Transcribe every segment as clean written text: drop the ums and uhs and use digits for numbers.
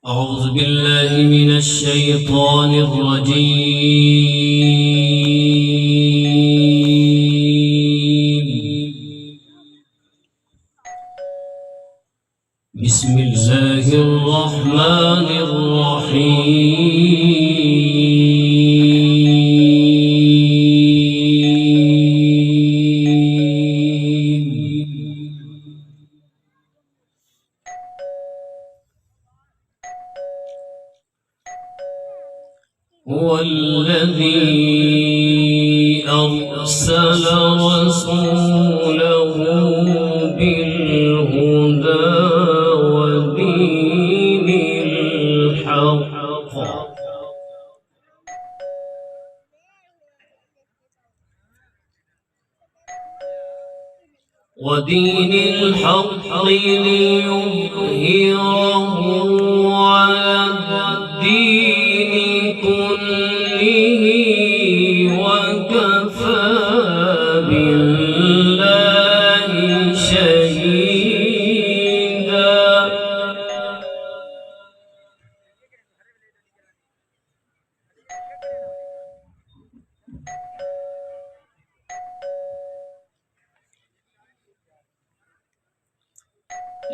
أعوذ بالله من الشيطان الرجيم. بسم الله الرحمن الرحيم. هو الذي أرسل رسوله بالهدى ودين الحق ليظهره على الدين كله وكفى بالله شهيدا.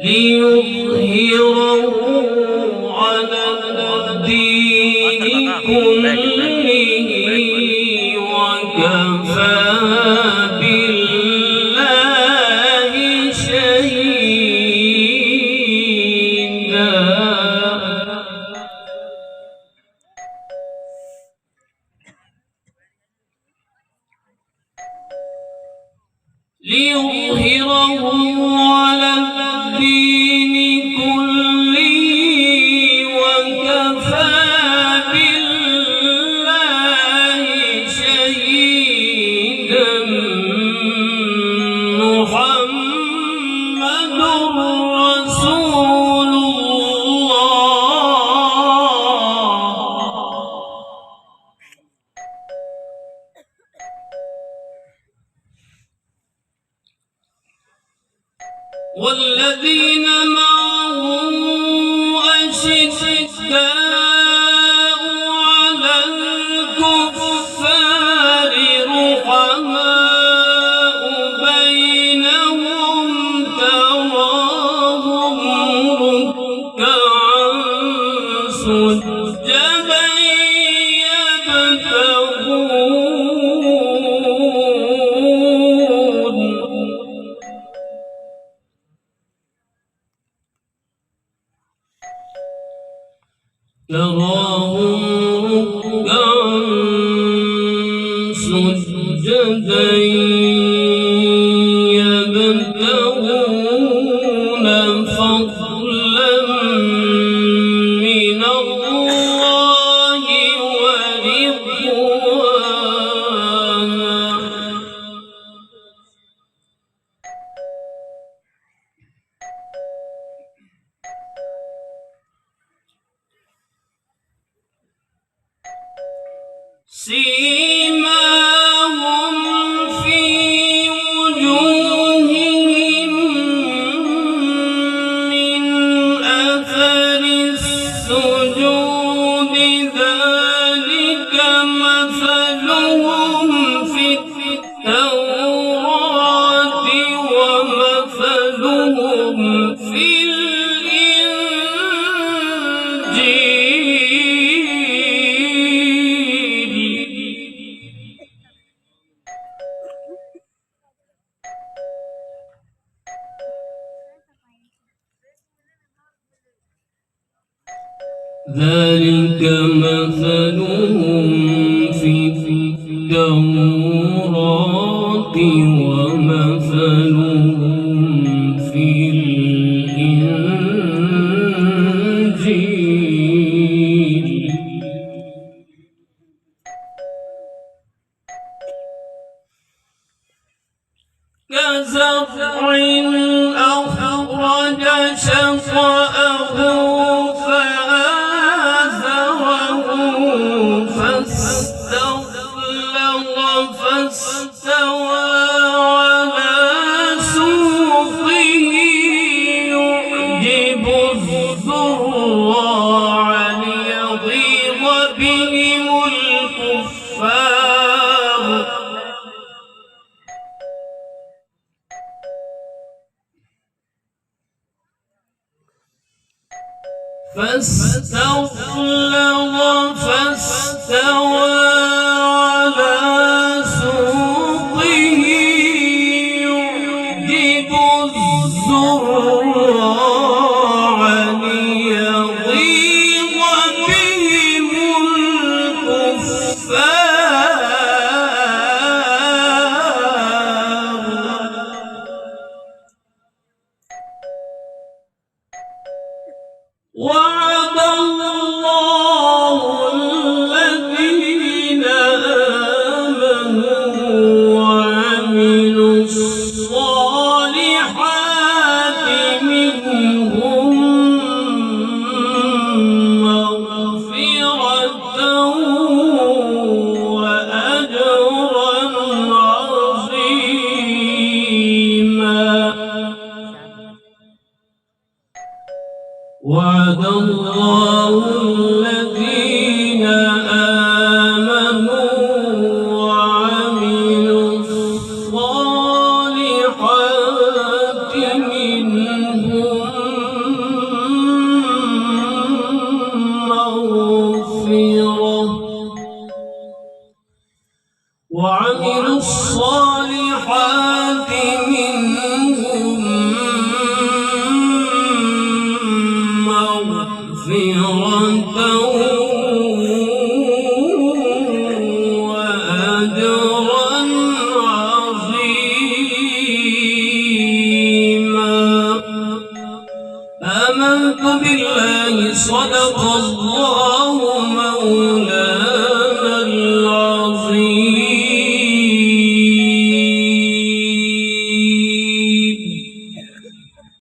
ليظهره على الدين كله وكفى بالله شهيدا. ليظهره على الدين كله وكفى بالله شهيدا. محمد رسول الله. والذين معه أشداء على الكفار رحماء بينهم تراهم ركعا سجدا يبتغون فضلا من الله ورضوانا. سيماهم في وجوههم من أثر السجود ذلك مثلهم في التوراة ومثلهم في ذلك مثلهم في التوراة ومثلهم في الإنجيل كزرع أخرج شطأه فآزره فاستغلظ فاستوى على سوقه يعجب الزراع ليغيظ بهم الكفار. وعد الله الذين آمنوا وعملوا الصالحات منهم مغفرة وأجرا عظيما. وعد الله الذين آمنوا وعملوا الصالحات منهم مغفرة وعملوا الصالحات منهم مغفرة وأجرا عظيما. آمنت بالله صدق الله مولانا العظيم.